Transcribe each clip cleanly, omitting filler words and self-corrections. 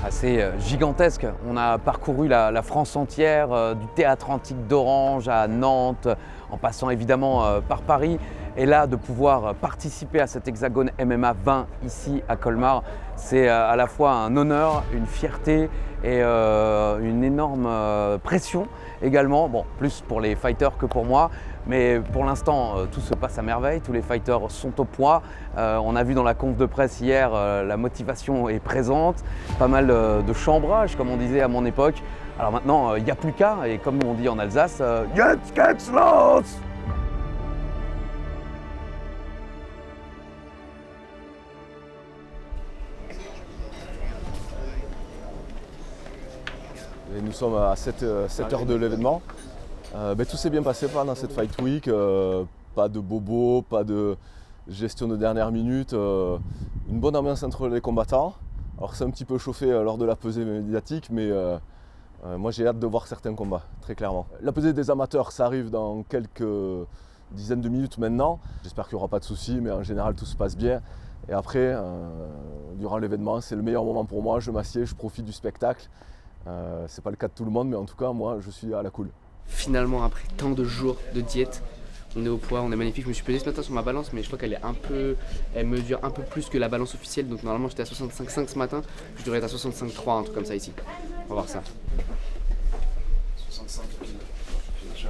assez gigantesque. On a parcouru la France entière, du Théâtre Antique d'Orange à Nantes, en passant évidemment par Paris. Et là, de pouvoir participer à cet Hexagone MMA 20 ici à Colmar, c'est à la fois un honneur, une fierté et une énorme pression également. Bon, plus pour les fighters que pour moi. Mais pour l'instant, tout se passe à merveille, tous les fighters sont au poids. On a vu dans la conf de presse hier, la motivation est présente, pas mal de chambrage comme on disait à mon époque. Alors maintenant, il n'y a plus qu'à, et comme on dit en Alsace, jetzt geht's los! Et nous sommes à 7 heures de l'événement. Tout s'est bien passé pendant cette Fight Week. Pas de bobos, pas de gestion de dernière minute. Une bonne ambiance entre les combattants. Alors c'est un petit peu chauffé lors de la pesée médiatique, mais moi j'ai hâte de voir certains combats, très clairement. La pesée des amateurs, ça arrive dans quelques dizaines de minutes maintenant. J'espère qu'il n'y aura pas de soucis, mais en général tout se passe bien. Et après, durant l'événement, c'est le meilleur moment pour moi. Je m'assieds, je profite du spectacle. C'est pas le cas de tout le monde, mais en tout cas, moi, je suis à la cool. Finalement, après tant de jours de diète, on est au poids, on est magnifique. Je me suis pesé ce matin sur ma balance, mais je crois elle mesure un peu plus que la balance officielle. Donc normalement, j'étais à 65,5 ce matin. Je devrais être à 65,3, un truc comme ça ici. On va voir ça. 65 déjà.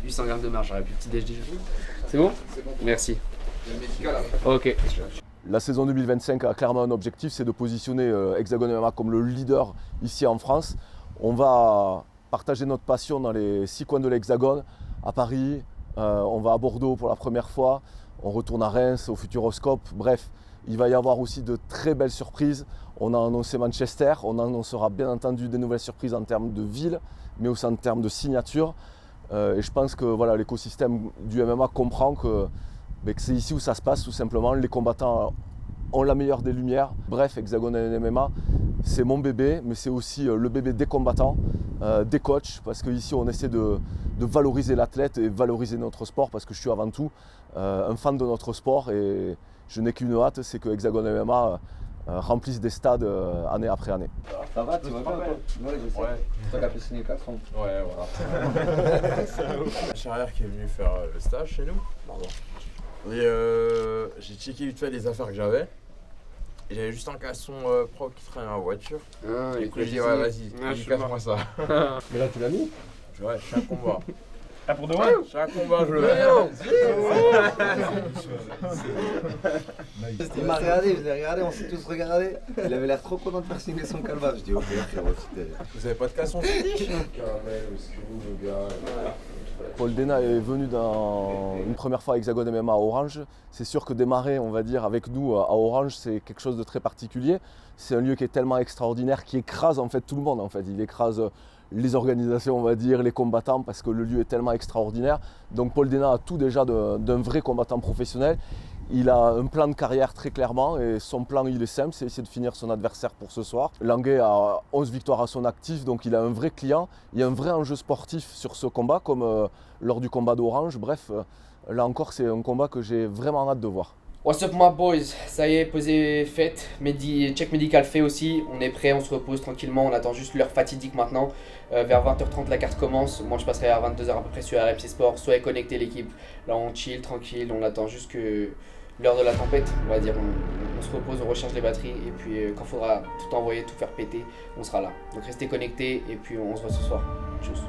800 grammes de marge, j'aurais pu petit déj déjà. C'est bon? C'est bon. Merci. Il y a le médical après. Ok. La saison 2025 a clairement un objectif, c'est de positionner Hexagone MMA comme le leader ici en France. On va partager notre passion dans les 6 coins de l'Hexagone, à Paris, on va à Bordeaux pour la première fois, on retourne à Reims, au Futuroscope, bref, il va y avoir aussi de très belles surprises. On a annoncé Manchester, on annoncera bien entendu des nouvelles surprises en termes de ville, mais aussi en termes de signature. Et je pense que voilà, l'écosystème du MMA comprend que c'est ici où ça se passe tout simplement. Les combattants ont la meilleure des lumières. Bref, Hexagone MMA, c'est mon bébé, mais c'est aussi le bébé des combattants, des coachs, parce qu'ici on essaie de valoriser l'athlète et valoriser notre sport, parce que je suis avant tout un fan de notre sport et je n'ai qu'une hâte, c'est que Hexagone MMA remplisse des stades année après année. Ça va, tu vas bien? Ouais, je sais. Ouais. C'est toi qui as pu signer 4 ans. Ouais, voilà. Un charrière qui est venu faire le stage chez nous. Pardon. Et j'ai checké vite fait les affaires que j'avais. Et j'avais juste un caleçon propre qui traînait dans la voiture. Ah, et du coup, j'ai dit, ouais, vas-y, casse-moi ça. Mais là tu l'as mis? Ouais, je suis un combat. Ah, pour de vrai? Je suis un combat, je le mets. Il m'a regardé, je l'ai regardé, on s'est tous regardé. Il avait l'air trop content de faire signer son calva. Je dis ok, frérot, Vous avez pas de caleçon fétiche? Paul Dena est venu dans une première fois à Hexagone MMA à Orange. C'est sûr que démarrer, on va dire, avec nous à Orange, c'est quelque chose de très particulier. C'est un lieu qui est tellement extraordinaire, qui écrase en fait tout le monde. En fait, il écrase les organisations, on va dire, les combattants, parce que le lieu est tellement extraordinaire. Donc Paul Dena a tout déjà d'un vrai combattant professionnel. Il a un plan de carrière très clairement et son plan il est simple, c'est essayer de finir son adversaire pour ce soir. Languet a 11 victoires à son actif, donc il a un vrai client. Il y a un vrai enjeu sportif sur ce combat, comme lors du combat d'Orange. Bref, là encore c'est un combat que j'ai vraiment hâte de voir. What's up my boys, ça y est, pesée faite, check médical fait aussi, on est prêt, on se repose tranquillement, on attend juste l'heure fatidique maintenant. Vers 20h30 la carte commence, moi je passerai à 22h à peu près sur RMC Sport, soyez connectés l'équipe. Là on chill, tranquille, on attend juste que l'heure de la tempête, on va dire, on se repose, on recharge les batteries et puis quand il faudra tout envoyer, tout faire péter, on sera là. Donc restez connectés et puis on se voit ce soir. Tchuss.